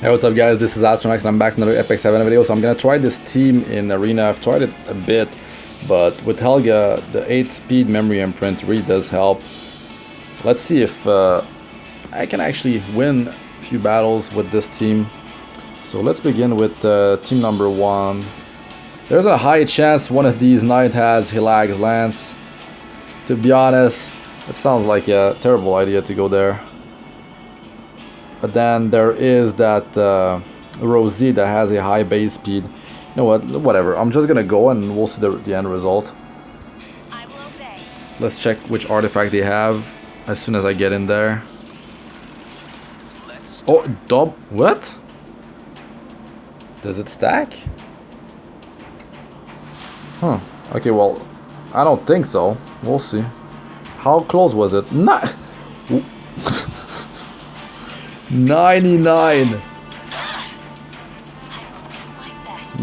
Hey, what's up guys, this is Astranox and I'm back in another Epic 7 video. So I'm gonna try this team in Arena. I've tried it a bit, but with Helga, the 8-speed memory imprint really does help. Let's see if I can actually win a few battles with this team. So let's begin with team number 1. There's a high chance one of these knight has Hilag's Lance. To be honest, it sounds like a terrible idea to go there. But then there is that Rosie that has a high base speed. You know what? Whatever. I'm just gonna go and we'll see the end result. Let's check which artifact they have as soon as I get in there. Oh, what? Does it stack? Huh. Okay, well, I don't think so. We'll see. How close was it? Not 99.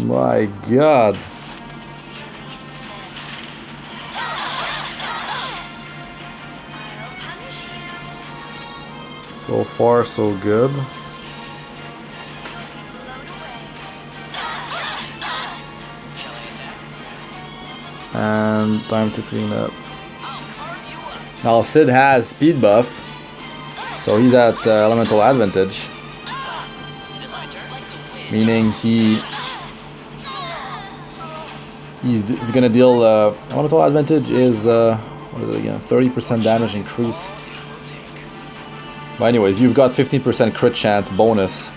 My god. So far so good. And time to clean up. Now Cidd has speed buff, so he's at elemental advantage, meaning he's gonna deal elemental advantage is what is it again? 30% damage increase. But anyways, you've got 15% crit chance bonus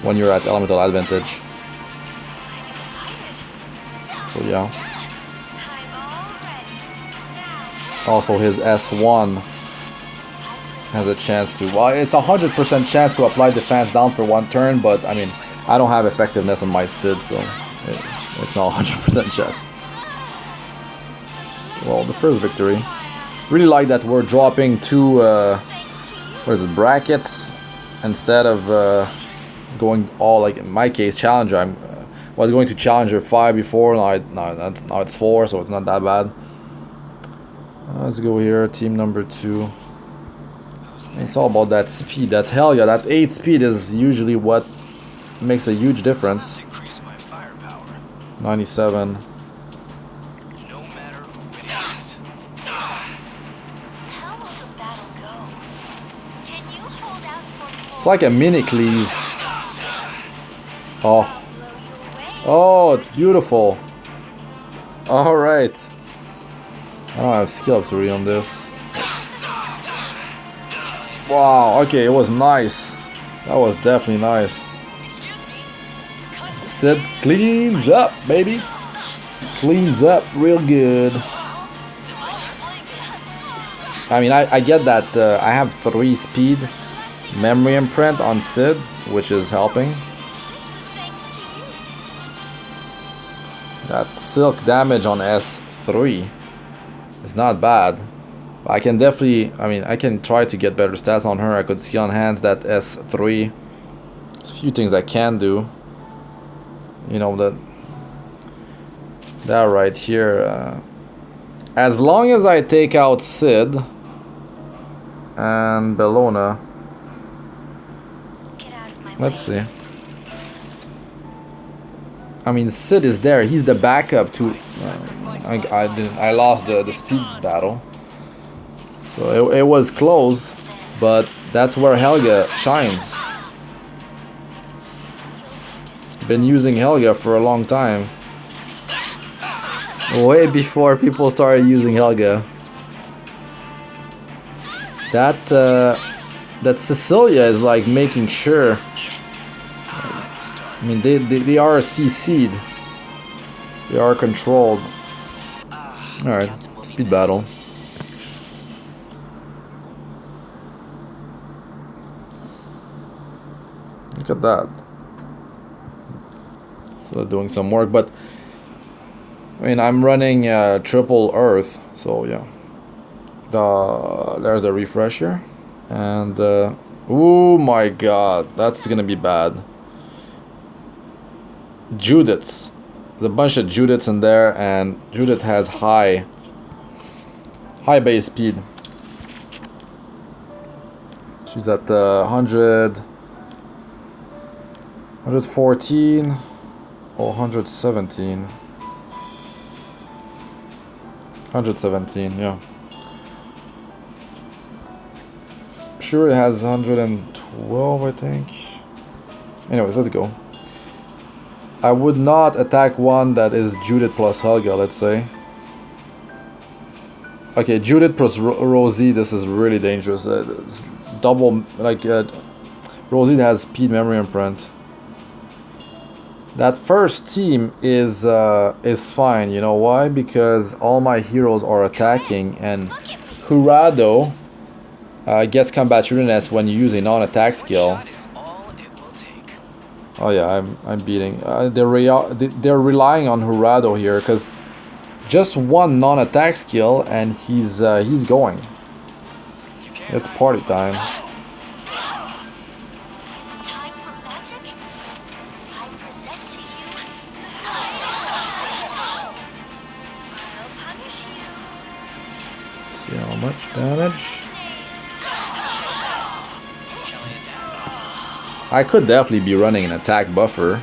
when you're at elemental advantage. So yeah. Also his S1 has a chance to, well, it's 100% chance to apply defense down for 1 turn, but I mean, I don't have effectiveness on my Cidd, so it's not 100% chance. Well, the first victory. Really like that we're dropping 2 what is it, brackets instead of going all, like in my case, Challenger. I was going to Challenger 5 before, now it's 4, so it's not that bad. Let's go here, team number 2. It's all about that speed. That Helga, that 8 speed is usually what makes a huge difference. 97. It's like a mini Cleave. Oh, it's beautiful. All right. I don't have skill Schuri on this. Wow, okay, it was nice. That was definitely nice. Cidd cleans up, baby. Cleans up real good. I mean, I get that I have 3 speed memory imprint on Cidd, which is helping. That silk damage on S3 is not bad. I can definitely, I mean, I can try to get better stats on her. I could skill enhance that S3. There's a few things I can do. You know, that right here. As long as I take out Cidd and Bellona. Let's see. I mean, Cidd is there. He's the backup to. I lost the speed battle. So it was close, but that's where Helga shines. Been using Helga for a long time. Way before people started using Helga. That Cecilia is like making sure. I mean, they are CC'd. They are controlled. Alright, speed battle. Look at that. So doing some work, but I mean, I'm running triple Earth, so yeah. There's the refresher, and oh my god, that's gonna be bad. Judith's. There's a bunch of Judiths in there, and Judith has high base speed. She's at 100. 114 or 117. 117, yeah. Schuri has 112, I think. Anyways, let's go. I would not attack one that is Judith plus Helga, let's say. Okay, Judith plus Rosie, this is really dangerous. It's double, like, Rosie has speed, memory imprint. That first team is fine, you know why? Because all my heroes are attacking, and HowTo gets combat shrewdness when you use a non-attack skill. Oh yeah, I'm beating. They're relying on HowTo here because just one non-attack skill and he's going. It's party time. See how much damage. I could definitely be running an attack buffer,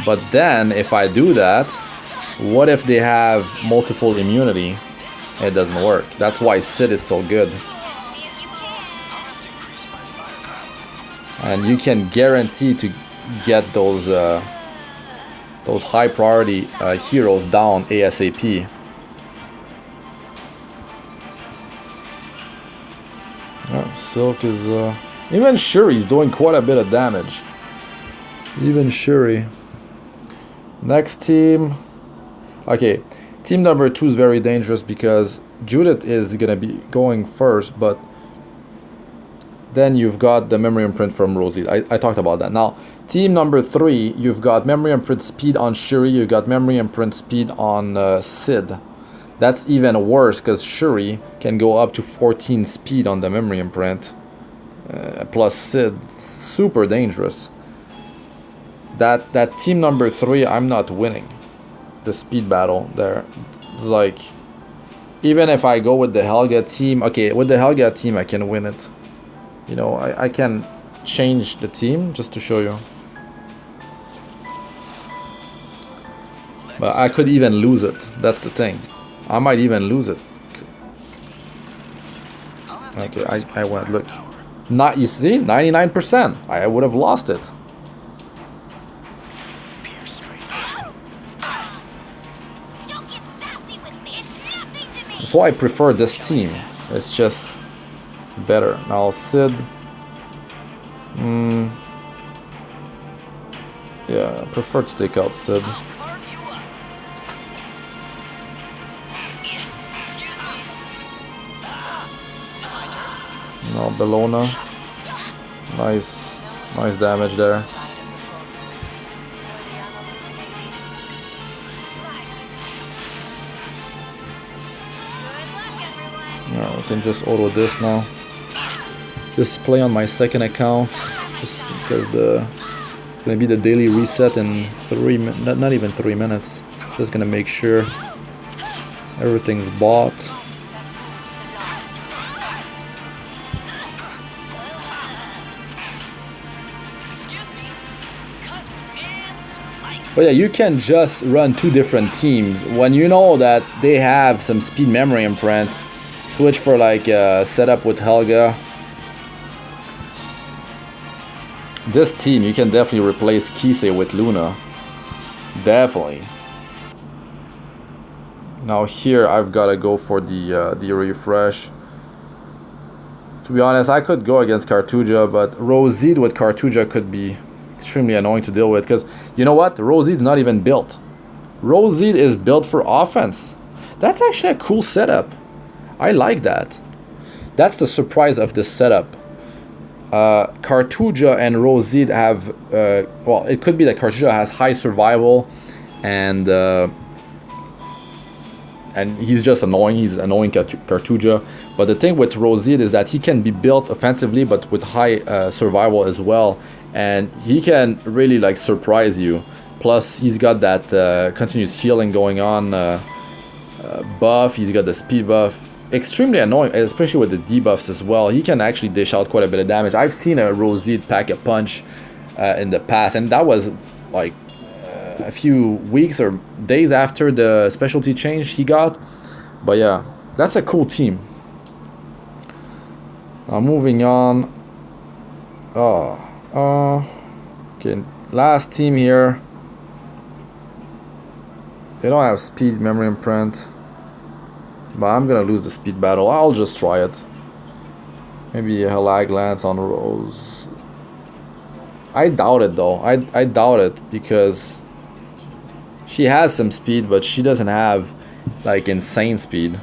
but then if I do that, what if they have multiple immunity? It doesn't work. That's why Cidd is so good. And you can guarantee to get those high priority heroes down ASAP. Oh, Silk is even Schuri's doing quite a bit of damage. Even Schuri. Next team. Okay, team number 2 is very dangerous because Judith is gonna be going first, but then you've got the memory imprint from Rosie. I talked about that. Now, team number 3, you've got memory imprint speed on Schuri, you've got memory imprint speed on Cidd. That's even worse because Schuri can go up to 14 speed on the memory imprint. Plus Cidd, super dangerous. That team number 3, I'm not winning the speed battle there. Like, even if I go with the Helga team, okay, with the Helga team I can win it. You know, I can change the team just to show you. But I could even lose it. That's the thing. I might even lose it. Okay, I went, look. Not, you see, 99%. I would have lost it. That's why I prefer this team. It's just better. Now Cidd. Yeah, I prefer to take out Cidd. No, Bellona. Nice damage there. Yeah, we can just auto this now. Just play on my second account, just because it's gonna be the daily reset in not even 3 minutes. Just gonna make sure everything's bought. But yeah, you can just run 2 different teams. When you know that they have some speed memory imprint, switch for like setup with Helga. This team, you can definitely replace Kisei with Luna. Definitely. Now here, I've got to go for the refresh. To be honest, I could go against Cartuja, but Rosie with Cartuja could be extremely annoying to deal with, because you know what, Rosie's not even built. Rosie is built for offense. That's actually a cool setup. I like that. That's the surprise of this setup. Cartuja and Rosie have well, it could be that Cartuja has high survival and he's just annoying. He's annoying Cartuja. But the thing with Rosie is that he can be built offensively but with high survival as well, and he can really like surprise you. Plus he's got that continuous healing going on buff. He's got the speed buff. Extremely annoying, especially with the debuffs as well. He can actually dish out quite a bit of damage. I've seen a Rosie pack a punch in the past, and that was like a few weeks or days after the specialty change he got. But yeah, that's a cool team. Now moving on. Okay, last team here. They don't have speed, memory imprint, but I'm gonna lose the speed battle. I'll just try it. Maybe a lag lance on Rose. I doubt it though. I doubt it because she has some speed, but she doesn't have like insane speed.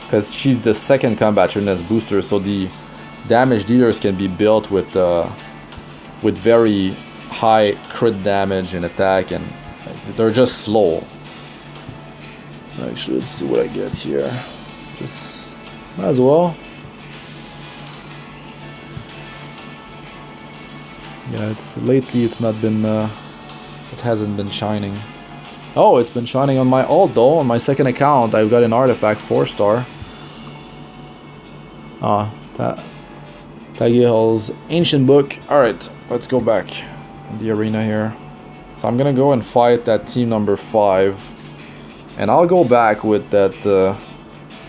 Because she's the second combat trainness booster, so the damage dealers can be built with very high crit damage and attack, and they're just slow. Actually, let's see what I get here. Just might as well. Yeah, it's lately it's not been it hasn't been shining. Oh, it's been shining on my ult though. On my second account, I've got an artifact 4-star. Tagil's Ancient Book. Alright, let's go back in the arena here. So I'm gonna go and fight that team number 5. And I'll go back with that,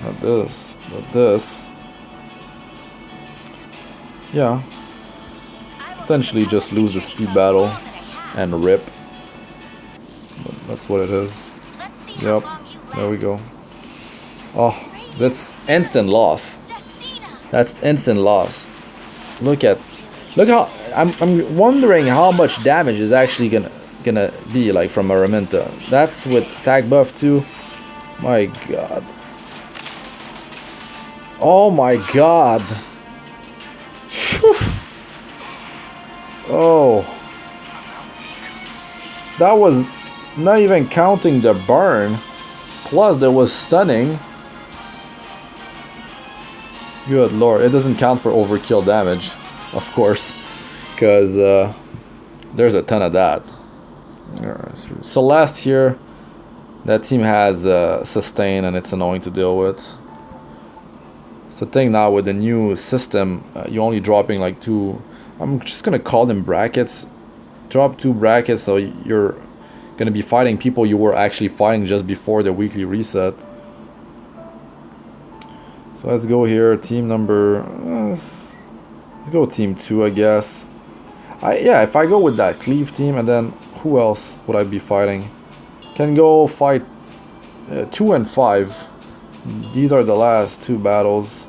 not this. Yeah. Potentially just lose the speed battle and rip. But that's what it is. Yep, there we go. Oh, that's instant loss. That's instant loss. Look how I'm wondering how much damage is actually gonna be like from Araminta. That's with attack buff too. My god. Oh my god. Whew. Oh. That was not even counting the burn. Plus there was stunning. Good lord, it doesn't count for overkill damage, of course, because there's a ton of that. Celeste here, that team has sustain and it's annoying to deal with. So the thing now with the new system, you're only dropping like 2, I'm just gonna call them brackets. Drop 2 brackets, so you're gonna be fighting people you were actually fighting just before the weekly reset. So let's go here, team number, let's go team 2, I guess. Yeah, if I go with that Cleave team, and then who else would I be fighting? Can go fight 2 and 5. These are the last 2 battles.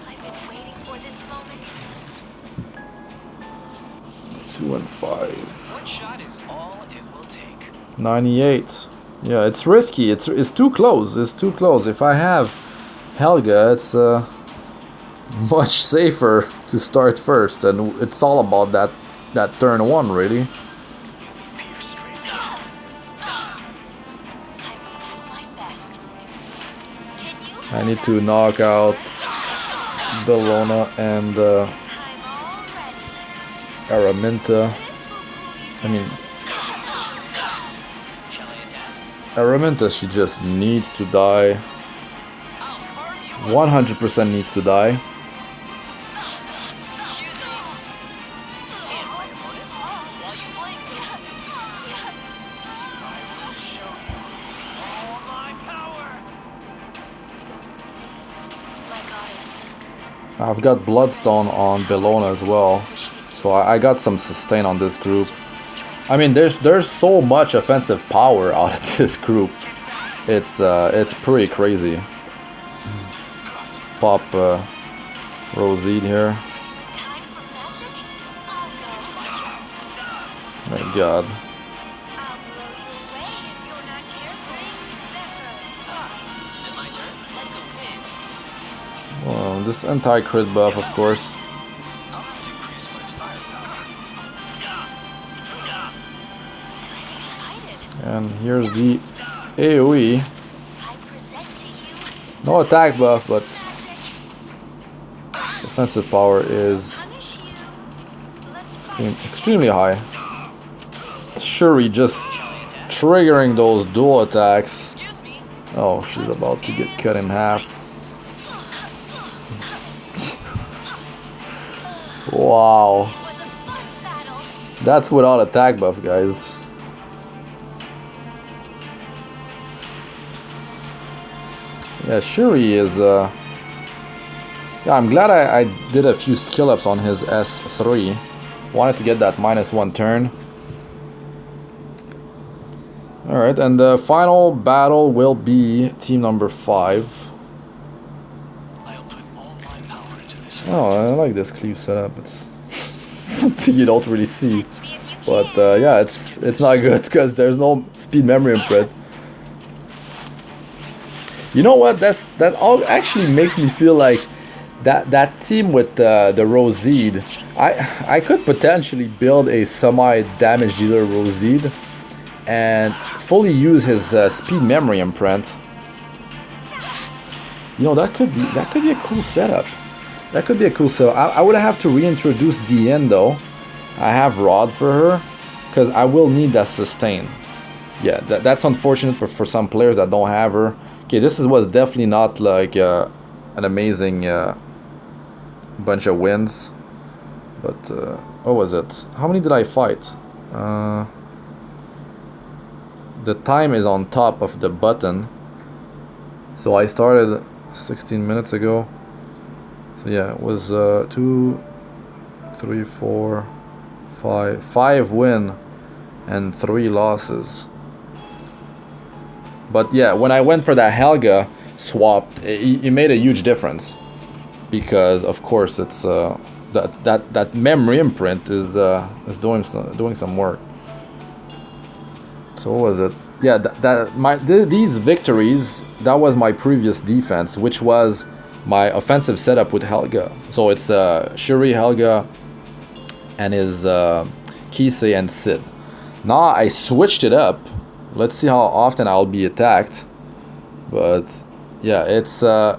I've been waiting for this moment. 2 and 5. One shot is all it will take. 98. Yeah, it's risky. It's too close. It's too close. If I have Helga, it's much safer to start first, and it's all about that turn 1, really. I need to knock out Bellona and Araminta. I mean, Araminta, she just needs to die. 100% needs to die. I've got Bloodstone on Bellona as well, so I got some sustain on this group. I mean, there's so much offensive power out of this group. It's pretty crazy. Let's pop Roseid here. My god. Well, this anti-crit buff, of course. And here's the AoE. No attack buff, but defensive power is extremely high. Schuri just triggering those dual attacks. Oh, she's about to get cut in half. Wow. It was a fun battle. That's without attack buff, guys. Yeah, Schuri is... Yeah, I'm glad I did a few skill ups on his S3. Wanted to get that -1 turn. Alright, and the final battle will be team number 5. I'll put all my power into this. Oh, I like this Cleave setup. It's something you don't really see. Catch me if you But can. yeah, it's not good because there's no speed memory imprint. You know what? That all actually makes me feel like that team with the Cidd. I could potentially build a semi damage dealer Cidd and fully use his speed memory imprint. You know, that could be a cool setup. That could be a cool setup. I would have to reintroduce DN though. I have Rod for her because I will need that sustain. Yeah, that's unfortunate for some players that don't have her. Okay, was definitely not like an amazing bunch of wins. But what was it? How many did I fight? The time is on top of the button. So I started 16 minutes ago. So yeah, it was 2, 3, 4, 5 win and 3 losses. But yeah, when I went for that Helga swap, it made a huge difference because of course it's that memory imprint is doing some work. So what was it? Yeah, these victories, that was my previous defense, which was my offensive setup with Helga. So it's Schuri, Helga, and his Kisei and Cidd. Now I switched it up. Let's see how often I'll be attacked. But yeah, it's a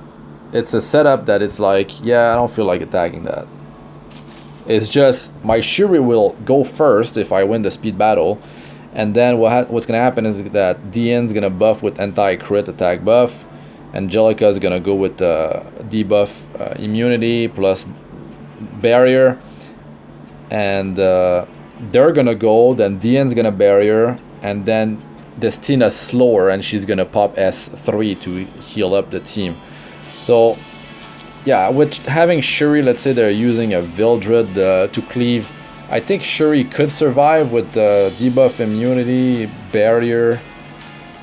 setup that it's like, yeah, I don't feel like attacking that. It's just my Schuri will go first if I win the speed battle. And then what's gonna happen is that DN's gonna buff with anti-crit attack buff. Angelica is gonna go with debuff immunity plus barrier. And they're gonna go, then DN's gonna barrier, and then Destina's slower and she's gonna pop S3 to heal up the team. So yeah, with having Schuri, let's say they're using a Vildred to cleave, I think Schuri could survive with debuff immunity, barrier,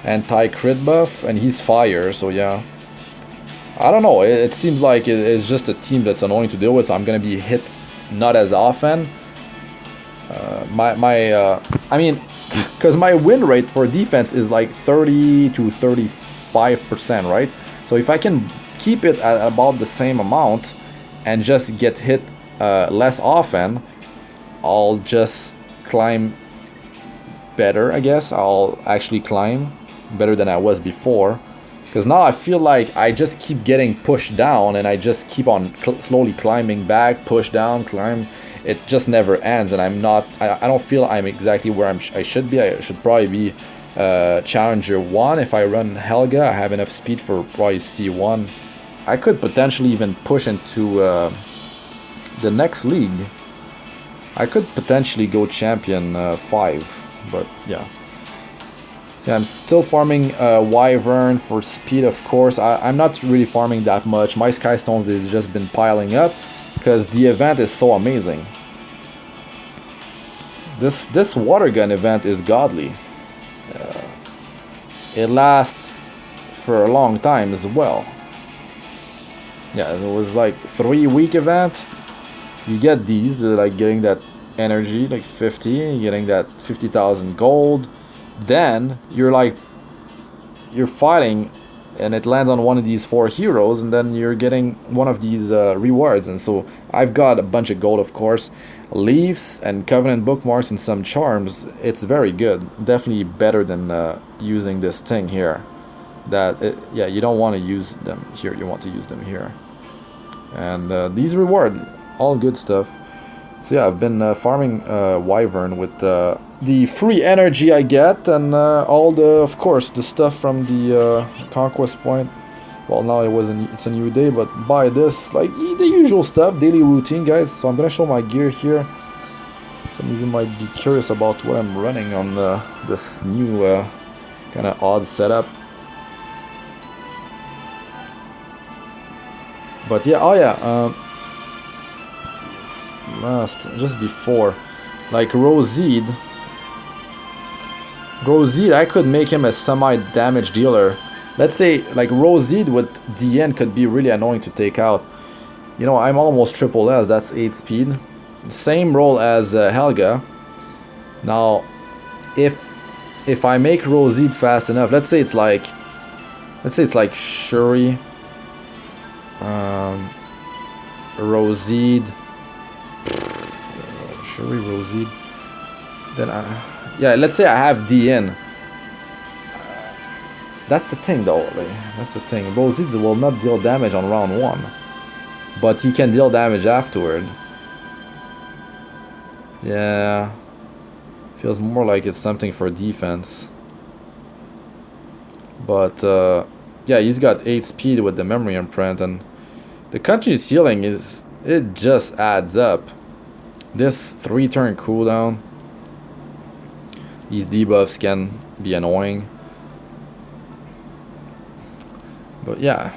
anti-crit buff, and he's fire, so yeah. I don't know, it seems like it's just a team that's annoying to deal with, so I'm gonna be hit not as often. I mean, because my win rate for defense is like 30 to 35%, right? So if I can keep it at about the same amount and just get hit less often, I'll just climb better, I guess. I'll actually climb better than I was before. Because now I feel like I just keep getting pushed down and I just keep on slowly climbing back, push down, climb. It just never ends, and I don't feel I'm exactly where I should be. I should probably be Challenger 1 if I run Helga. I have enough speed for probably C1. I could potentially even push into the next league. I could potentially go Champion 5, but yeah. Yeah, I'm still farming Wyvern for speed, of course. I'm not really farming that much. My Sky Stones, they've just been piling up because the event is so amazing. This water gun event is godly. It lasts for a long time as well. Yeah, it was like 3-week event. You get these, like getting that energy, like 50, you're getting that 50,000 gold. Then you're fighting and it lands on one of these 4 heroes, and then you're getting one of these rewards. And so I've got a bunch of gold, of course, leaves and covenant bookmarks and some charms. It's very good, definitely better than using this thing here. Yeah, you don't want to use them here, you want to use them here. And these reward, all good stuff. So yeah, I've been farming Wyvern with the free energy I get, and all of course, the stuff from the Conquest Point. well, now it's a new day, but buy this, like the usual stuff, daily routine, guys. So I'm gonna show my gear here. Some of you might be curious about what I'm running on this new kind of odd setup. But yeah, oh yeah, just before, like Cidd, I could make him a semi-damage dealer. Let's say like Cidd with DN could be really annoying to take out. You know, I'm almost triple S, that's 8 speed. Same role as Helga. Now, if I make Cidd fast enough, let's say it's like Schuri, Cidd, Cidd. Then yeah, let's say I have DN. That's the thing though, like, that's the thing. Cidd will not deal damage on round 1, but he can deal damage afterward. Yeah, feels more like it's something for defense. But yeah, he's got 8 speed with the memory imprint, and the continuous healing it just adds up. This 3-turn cooldown, these debuffs can be annoying. But yeah,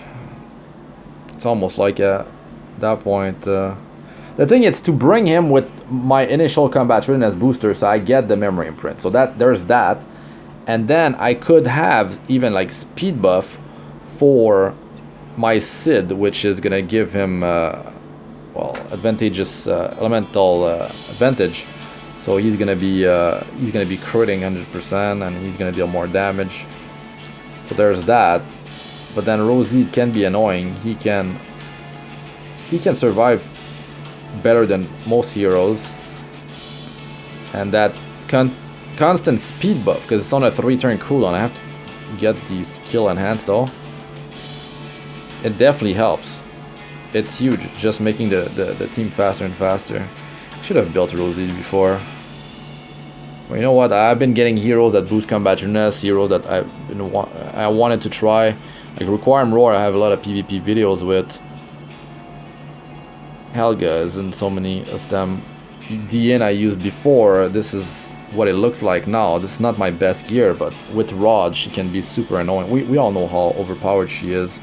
it's almost like at that point, the thing is to bring him with my initial combat readiness booster, so I get the memory imprint. So that there's that, and then I could have even like speed buff for my Cidd, which is gonna give him well, advantageous elemental advantage. So he's gonna be critting 100%, and he's gonna deal more damage. So there's that. But then Cidd can be annoying. He can survive better than most heroes, and that constant speed buff, because it's on a 3-turn cooldown. I have to get the skill enhanced though. It definitely helps. It's huge, just making the team faster and faster. I should have built Cidd before. Well, you know what? I've been getting heroes that boost combat readiness, heroes that I wanted to try. Like Requiem Roar, I have a lot of PvP videos with. Helga isn't so many of them. DN I used before. This is what it looks like now. This is not my best gear, but with Rod, she can be super annoying. We all know how overpowered she is.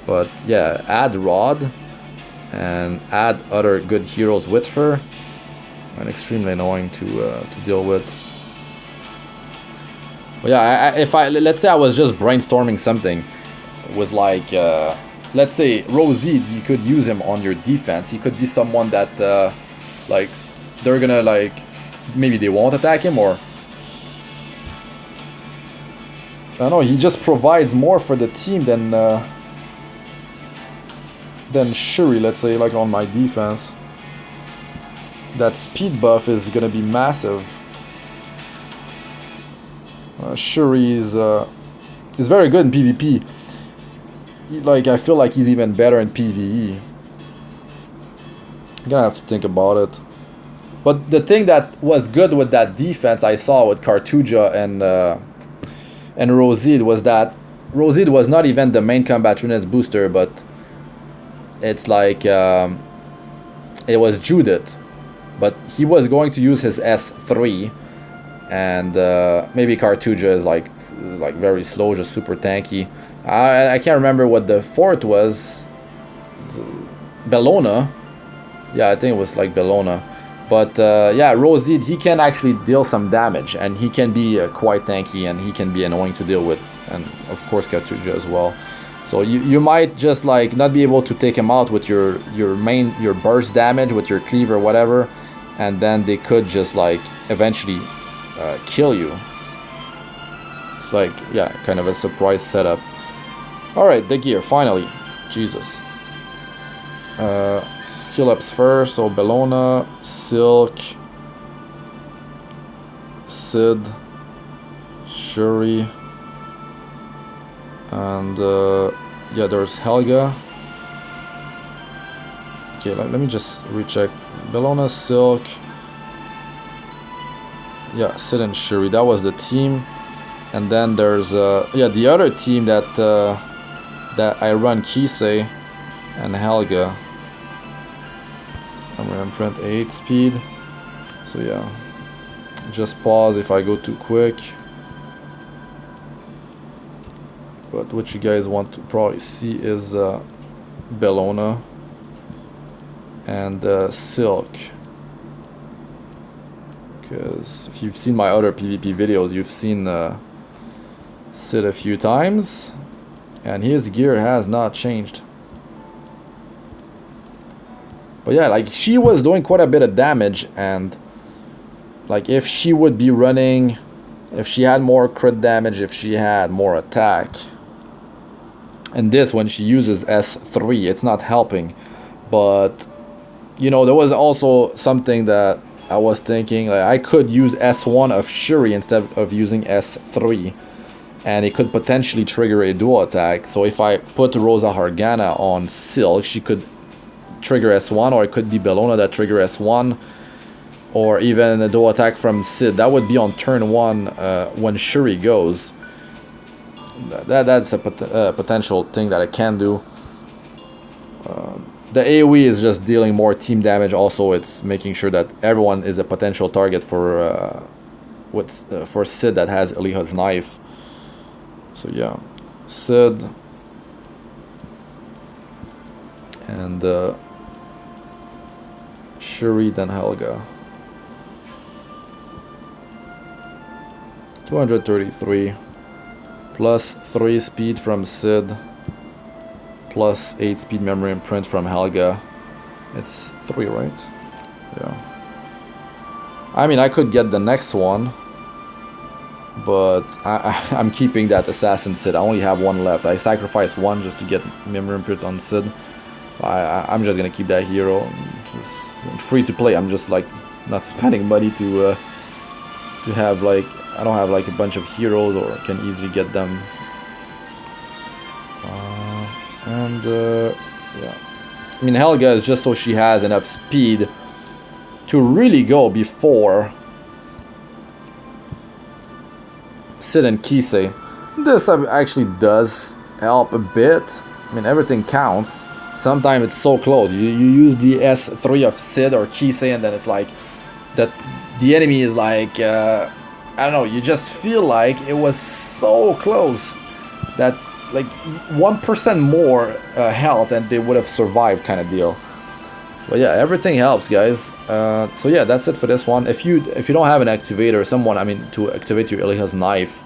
But yeah, add Rod and add other good heroes with her, and extremely annoying to deal with. But yeah, let's say I was just brainstorming something, was like let's say Cidd, you could use him on your defense. He could be someone that like they're gonna like, maybe they won't attack him, or I don't know, he just provides more for the team than Schuri, let's say, like on my defense. That speed buff is gonna be massive. Schuri is very good in PvP. Like, I feel like he's even better in PvE. I'm gonna have to think about it. But the thing that was good with that defense I saw with Cartuja and Cidd was that Cidd was not even the main combat readiness booster, but it's like it was Judith, but he was going to use his S3, and maybe Cartuja is like very slow, just super tanky. I can't remember what the fourth was. Bellona. Yeah, I think it was like Bellona. But yeah, Cidd, he can actually deal some damage, and he can be quite tanky, and he can be annoying to deal with, and of course Cartuja as well. So you might just like not be able to take him out with your burst damage with your cleave or whatever, and then they could just like eventually kill you. It's like, yeah, kind of a surprise setup. Alright, the gear, finally. Jesus. Skill ups first, so Bellona, Silk, Cidd, Schuri, and yeah, there's Helga. Okay, let me just recheck. Bellona, Silk, yeah, Cidd and Schuri, that was the team. And then there's yeah, the other team that that I run Kisei and Helga. I'm gonna print 8 speed. So yeah, just pause if I go too quick. But what you guys want to probably see is Bellona and Silk. Because if you've seen my other PvP videos, you've seen Cidd a few times, and his gear has not changed. But yeah, like she was doing quite a bit of damage, and like if she would be running, if she had more crit damage, if she had more attack, and this when she uses S3, it's not helping. But you know, there was also something that I was thinking, like I could use S1 of Schuri instead of using S3, and it could potentially trigger a dual attack. So if I put Rosa Hargana on Silk, she could trigger S1, or it could be Bellona that trigger S1, or even a dual attack from Cidd. That would be on turn 1 when Schuri goes. That's a potential thing that I can do. The AoE is just dealing more team damage. Also, it's making sure that everyone is a potential target for for Cidd that has Eliha's knife. So yeah, Cidd and Schuri, then Helga. 233 plus 3 speed from Cidd plus 8 speed memory imprint from Helga. It's 3, right? Yeah. I mean, I could get the next one, but I'm keeping that assassin Cidd. I only have 1 left. I sacrificed 1 just to get memory imprint on Cidd. I'm just gonna keep that hero. I'm free to play. I'm just like not spending money to have like, I don't have like a bunch of heroes, or can easily get them. Yeah, I mean, Helga is just so she has enough speed to really go before Cidd and Kisei. This actually does help a bit. I mean, everything counts. Sometimes it's so close. You use the S3 of Cidd or Kisei, and then it's like that the enemy is like I don't know, you just feel like it was so close that like 1% more health and they would have survived, kind of deal. But yeah, everything helps, guys. So yeah, that's it for this one. If you don't have an activator, someone, I mean, to activate your Eliha's knife,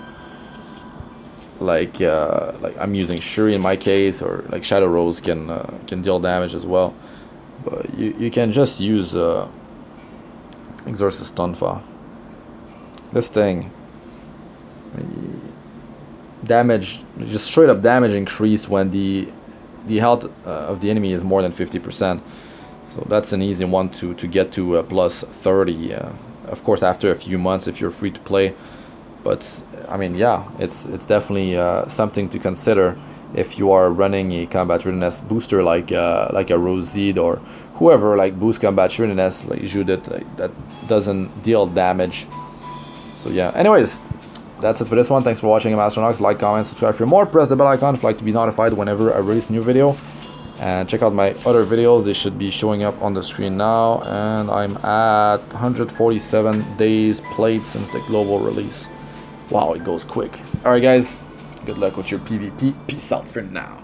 like I'm using Schuri in my case, or like Shadow Rose can deal damage as well. But you can just use Exorcist Tonfa. This thing, I mean, damage, just straight up damage increase when the health of the enemy is more than 50%. So that's an easy one to get to plus 30. Of course, after a few months if you're free to play. But I mean, yeah, it's definitely something to consider if you are running a combat readiness booster like a Roside or whoever, like boost combat readiness like Judith, like, that doesn't deal damage. So yeah, anyways, that's it for this one. Thanks for watching. I'm Astranox. Like, comment, subscribe for more. Press the bell icon if you'd like to be notified whenever I release a new video. And check out my other videos. They should be showing up on the screen now. And I'm at 147 days played since the global release. Wow, it goes quick. Alright guys, good luck with your PvP. Peace out for now.